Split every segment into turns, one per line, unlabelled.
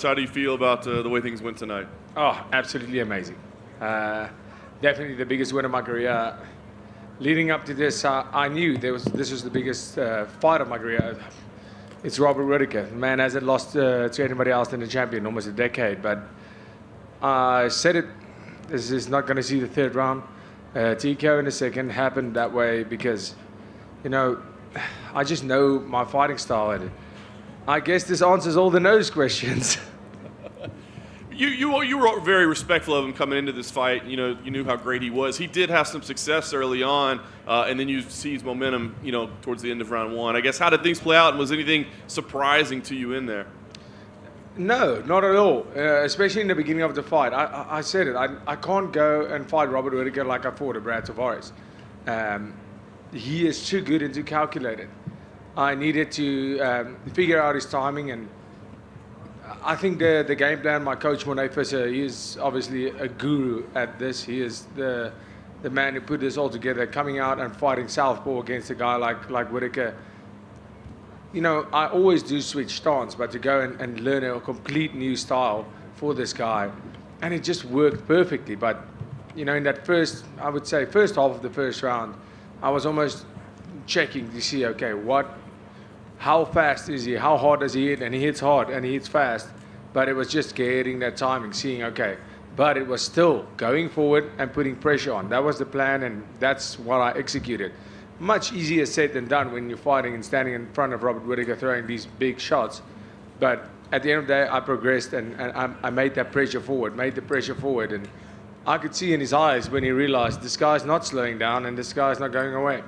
How do you feel about the way things went tonight?
Oh, absolutely amazing. Definitely the biggest win of my career. Leading up to this, I knew this was the biggest fight of my career. It's Robert Whittaker. The man hasn't lost to anybody else than the champion almost a decade. But I said it. This is not going to see the third round. TKO in the second happened that way because, I just know my fighting style. And I guess this answers all the nose questions.
You were very respectful of him coming into this fight. You knew how great he was. He did have some success early on, and then you see his momentum, towards the end of round one. I guess, how did things play out, and was anything surprising to you in there?
No, not at all. Especially in the beginning of the fight. I said it. I can't go and fight Robert Whittaker like I fought Brad Tavares. He is too good and too calculated. I needed to figure out his timing, and I think the game plan, my coach, Monet Fischer, he is obviously a guru at this. He is the man who put this all together, coming out and fighting southpaw against a guy like Whittaker. I always do switch stance, but to go and learn a complete new style for this guy, and it just worked perfectly. But, in that first half of the first round, I was almost checking to see, okay, how fast is he? How hard does he hit? And he hits hard and he hits fast. But it was just getting that timing, seeing, okay. But it was still going forward and putting pressure on. That was the plan, and that's what I executed. Much easier said than done when you're fighting and standing in front of Robert Whittaker throwing these big shots. But at the end of the day, I progressed and I made the pressure forward. And I could see in his eyes when he realized this guy's not slowing down and this guy's not going away.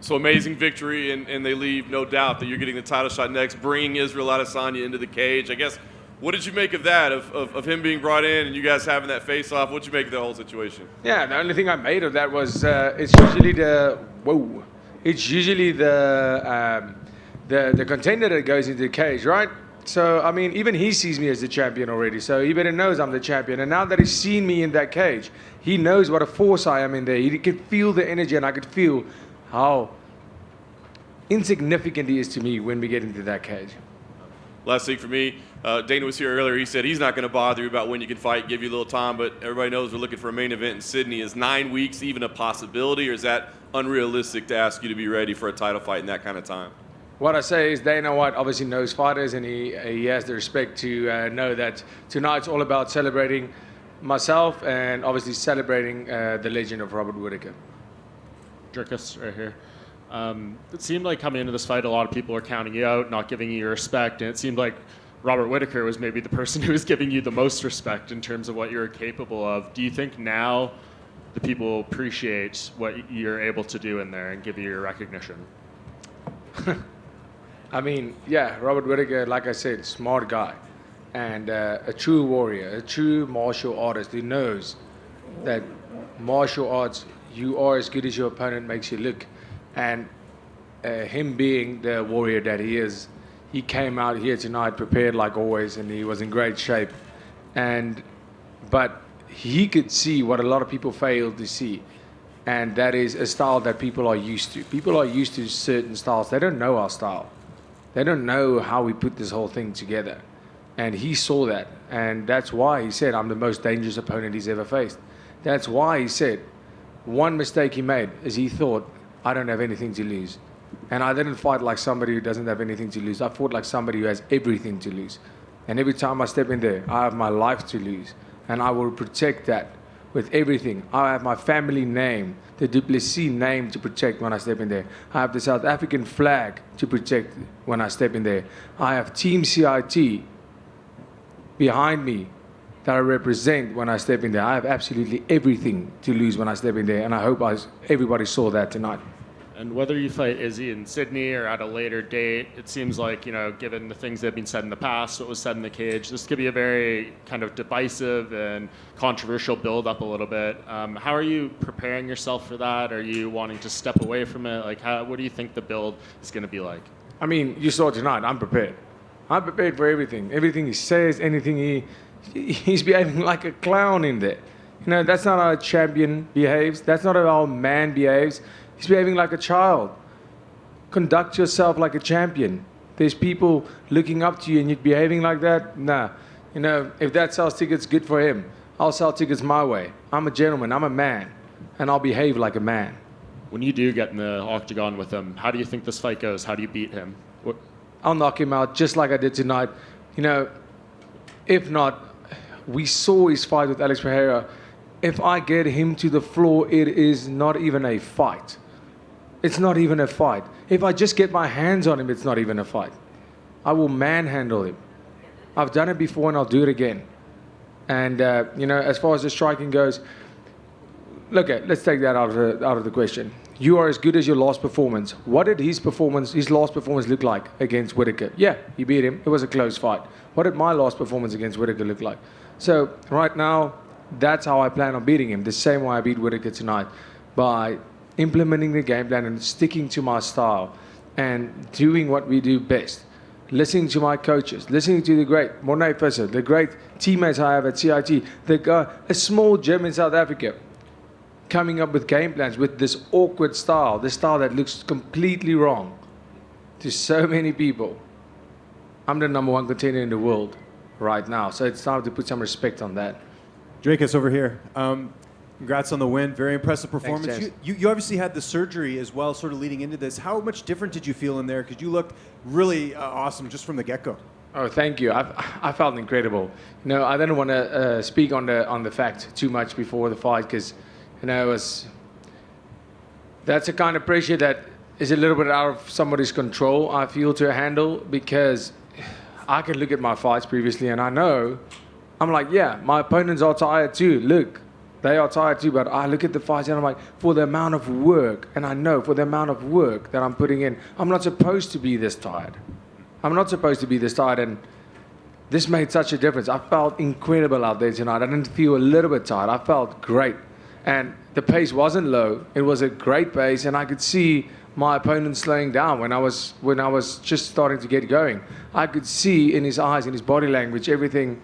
So amazing victory, and they leave no doubt that you're getting the title shot next, bringing Israel Adesanya into the cage. I guess, what did you make of that, of him being brought in and you guys having that face-off? What did you make of the whole situation?
Yeah, the only thing I made of that was it's usually the contender that goes into the cage, right? So, even he sees me as the champion already, so he better knows I'm the champion. And now that he's seen me in that cage, he knows what a force I am in there. He could feel the energy, and I could feel how insignificant he is to me when we get into that cage.
Last thing for me, Dana was here earlier. He said he's not going to bother you about when you can fight, give you a little time, but everybody knows we're looking for a main event in Sydney. Is 9 weeks even a possibility, or is that unrealistic to ask you to be ready for a title fight in that kind of time?
What I say is Dana White obviously knows fighters, and he has the respect to know that tonight's all about celebrating myself and obviously celebrating the legend of Robert Whittaker.
Dricus right here. It seemed like coming into this fight, a lot of people were counting you out, not giving you your respect, and it seemed like Robert Whittaker was maybe the person who was giving you the most respect in terms of what you're capable of. Do you think now the people appreciate what you're able to do in there and give you your recognition?
Yeah, Robert Whittaker, like I said, smart guy, and a true warrior, a true martial artist who knows that martial arts, you are as good as your opponent makes you look. And him being the warrior that he is, he came out here tonight prepared like always, and he was in great shape. But he could see what a lot of people fail to see, and that is a style that people are used to. People are used to certain styles. They don't know our style. They don't know how we put this whole thing together. And he saw that, and that's why he said, I'm the most dangerous opponent he's ever faced. That's why he said, one mistake he made is he thought, I don't have anything to lose. And I didn't fight like somebody who doesn't have anything to lose. I fought like somebody who has everything to lose. And every time I step in there, I have my life to lose. And I will protect that with everything. I have my family name, the Du Plessis name to protect when I step in there. I have the South African flag to protect when I step in there. I have Team CIT behind me that I represent when I step in there. I have absolutely everything to lose when I step in there, and I hope everybody saw that tonight.
And whether you fight Izzy in Sydney or at a later date, it seems like, given the things that have been said in the past, what was said in the cage, this could be a very kind of divisive and controversial build-up a little bit. How are you preparing yourself for that? Are you wanting to step away from it? What do you think the build is going to be like?
You saw tonight, I'm prepared. I'm prepared for everything. Everything he says, anything he's behaving like a clown in there. That's not how a champion behaves. That's not how a man behaves. He's behaving like a child. Conduct yourself like a champion. there's people looking up to you and you're behaving like that, nah. You know, if that sells tickets, good for him. I'll sell tickets my way. I'm a gentleman, I'm a man, and I'll behave like a man.
When you do get in the octagon with him, how do you think this fight goes? How do you beat him?
I'll knock him out just like I did tonight. You know, if not, we saw his fight with Alex Pereira. If I get him to the floor, it is not even a fight. It's not even a fight. If I just get my hands on him, it's not even a fight. I will manhandle him. I've done it before and I'll do it again. And, you know, as far as the striking goes, let's take that out of the question. You are as good as your last performance. What did his last performance look like against Whittaker? Yeah, he beat him. It was a close fight. What did my last performance against Whittaker look like? So right now, that's how I plan on beating him. The same way I beat Whittaker tonight, by implementing the game plan and sticking to my style and doing what we do best. Listening to my coaches, listening to the great Mornay Visser, the great teammates I have at CIT, a small gym in South Africa, coming up with game plans with this awkward style, this style that looks completely wrong to so many people. I'm the number one contender in the world right now, so it's time to put some respect on that.
Dricus over here. Congrats on the win. Very impressive performance.
Thanks,
you obviously had the surgery as well, sort of leading into this. How much different did you feel in there? Because you looked really awesome just from the get-go.
Oh, thank you. I felt incredible. You know, I didn't want to speak on the fact too much before the fight because, you know, that's a kind of pressure that is a little bit out of somebody's control, I feel, to handle, because I can look at my fights previously and I know, I'm like, yeah, my opponents are tired too. Look, they are tired too, but I look at the fights and I'm like, for the amount of work, and I know for the amount of work that I'm putting in, I'm not supposed to be this tired. I'm not supposed to be this tired, and this made such a difference. I felt incredible out there tonight. I didn't feel a little bit tired. I felt great. And the pace wasn't low. It was a great pace, and I could see my opponent slowing down when I was just starting to get going. I could see in his eyes, in his body language, everything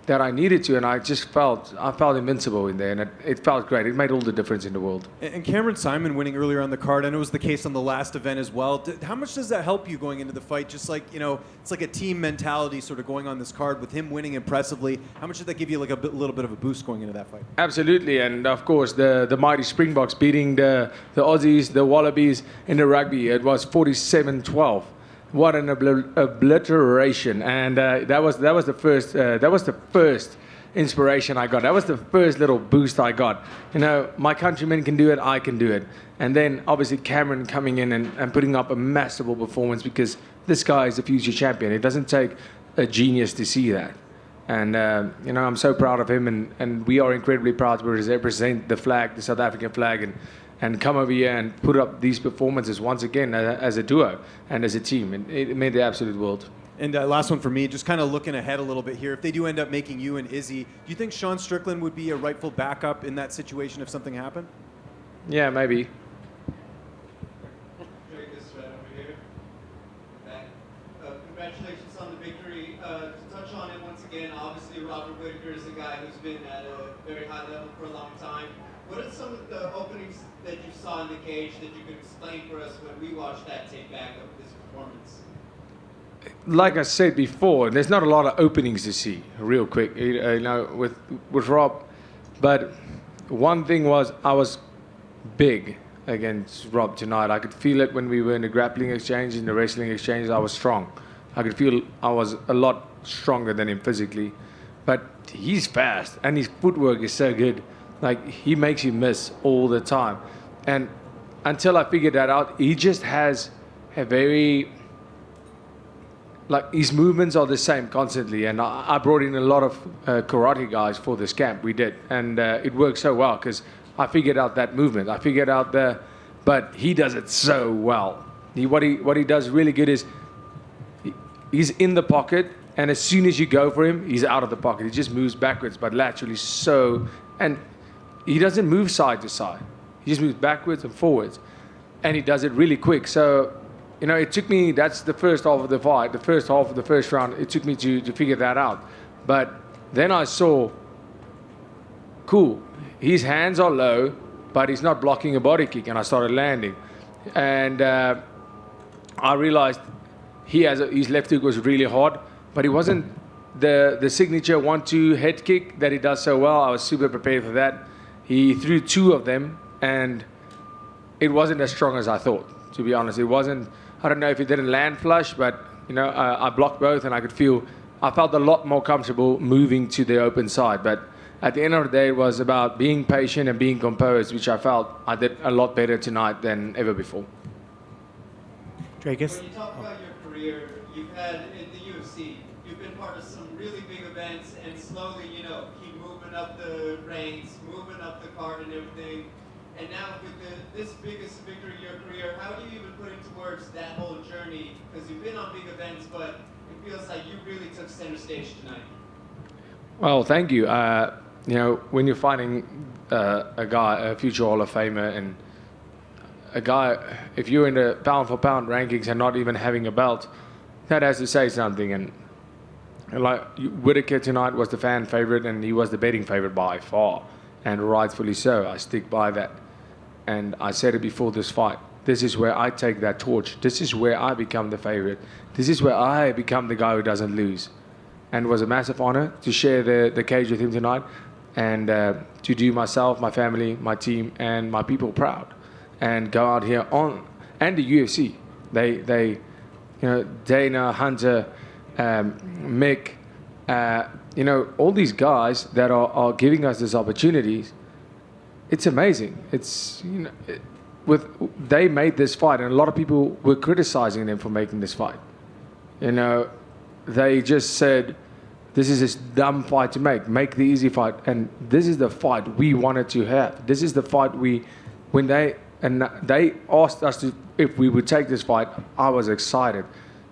that I needed to, and I felt invincible in there, and it felt great. It made all the difference in the world.
And Cameron Simon winning earlier on the card, and it was the case on the last event as well. How much does that help you going into the fight? Just like, you know, it's like a team mentality sort of going on this card with him winning impressively. How much did that give you like a little bit of a boost going into that fight?
Absolutely, and of course the mighty Springboks beating the Aussies, the Wallabies in the rugby. It was 47-12. What an obliteration! And that was the first inspiration I got. That was the first little boost I got. You know, my countrymen can do it, I can do it. And then obviously Cameron coming in and putting up a masterful performance, because this guy is the future champion. It doesn't take a genius to see that. And you know, I'm so proud of him, and we are incredibly proud to represent the flag, the South African flag, and come over here and put up these performances once again as a duo and as a team. And it made the absolute world.
And last one for me, just kind of looking ahead a little bit here. If they do end up making you and Izzy, do you think Sean Strickland would be a rightful backup in that situation if something happened?
Yeah, maybe.
Congratulations on the victory. To touch on it once again, obviously Robert Whittaker is a guy who's been at a very high level for a long time. What are some of the openings that you saw in the cage that you could explain for us when we watched that tape back of this performance?
Like I said before, there's not a lot of openings to see, real quick, you know, with Rob. But one thing was, I was big against Rob tonight. I could feel it when we were in the grappling exchange, in the wrestling exchange. I was strong. I could feel I was a lot stronger than him physically. But he's fast, and his footwork is so good. Like, he makes you miss all the time. And until I figured that out, he just has a very, like, his movements are the same constantly. And I brought in a lot of karate guys for this camp. We did. And it worked so well because I figured out that movement. I figured out but he does it so well. What he does really good is he's in the pocket, and as soon as you go for him, he's out of the pocket. He just moves backwards, but laterally and he doesn't move side to side. He just moves backwards and forwards, and he does it really quick. So, you know, it took me, that's the first half of the fight, the first half of the first round, it took me to figure that out. But then I saw, cool, his hands are low, but he's not blocking a body kick, and I started landing. And I realized his left hook was really hard, but it wasn't the signature 1-2 head kick that he does so well. I was super prepared for that. He threw 2 of them, and it wasn't as strong as I thought, to be honest. It wasn't, I don't know if it didn't land flush, but I blocked both, and I felt a lot more comfortable moving to the open side. But at the end of the day, it was about being patient and being composed, which I felt I did a lot better tonight than ever before.
Dricus?
When you talk about your career, you've had in the UFC, you've been part of some really big events, and slowly, keep moving up the ranks, moving up the card and everything. And now with this biggest victory in your career, how do you even put into words that whole journey? Because you've been on big events, but it feels like you really took center stage tonight.
Well, thank you. When you're fighting a future Hall of Famer, and a guy, if you're in the pound-for-pound rankings and not even having a belt, that has to say something. And like Whittaker tonight was the fan favorite, and he was the betting favorite by far, and rightfully so. I stick by that. And I said it before this fight. This is where I take that torch. This is where I become the favorite. This is where I become the guy who doesn't lose. And it was a massive honor to share the cage with him tonight, and to do myself, my family, my team, and my people proud, and go out here and the UFC. They Dana, Hunter, Mick, all these guys that are giving us these opportunities. It's amazing. It's they made this fight, and a lot of people were criticizing them for making this fight. They just said, this is this dumb fight to make the easy fight. And this is the fight we wanted to have. This is the fight when they asked us if we would take this fight, I was excited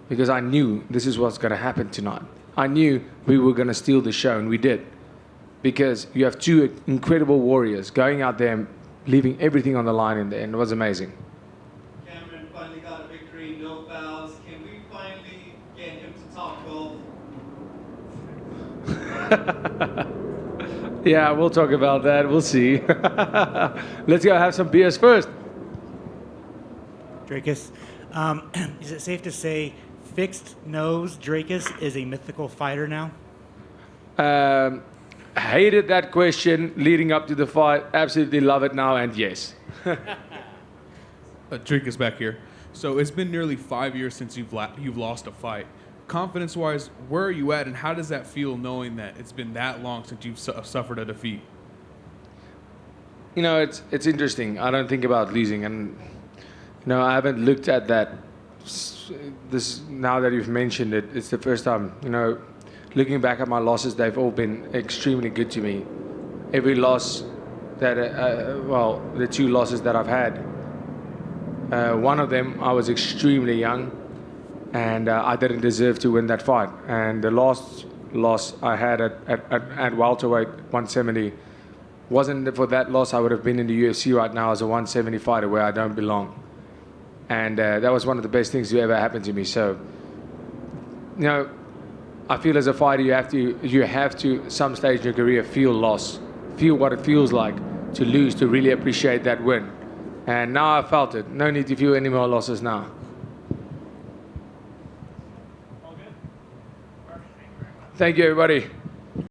because I knew this is what's going to happen tonight. I knew we were going to steal the show, and we did. Because you have 2 incredible warriors going out there and leaving everything on the line in there, and it was amazing.
Cameron finally got a victory, no fouls. Can we finally get him to talk golf?
Yeah, we'll talk about that. We'll see. Let's go have some beers first.
Dricus, is it safe to say fixed nose Dricus is a mythical fighter now?
Hated that question leading up to the fight. Absolutely love it now, and yes.
Dricus back here. So it's been nearly 5 years since you've lost a fight. Confidence-wise, where are you at, and how does that feel knowing that it's been that long since you've suffered a defeat?
It's interesting. I don't think about losing, and I haven't looked at that. This now that you've mentioned it, it's the first time. Looking back at my losses, they've all been extremely good to me. Every loss that, the 2 losses that I've had, one of them I was extremely young, and I didn't deserve to win that fight. And the last loss I had at welterweight 170, wasn't for that loss I would have been in the UFC right now as a 170 fighter where I don't belong. And that was one of the best things to ever happen to me. So, I feel as a fighter you have to some stage in your career feel loss, feel what it feels like to lose, to really appreciate that win. And now I felt it. No need to feel any more losses now. Thank you, everybody.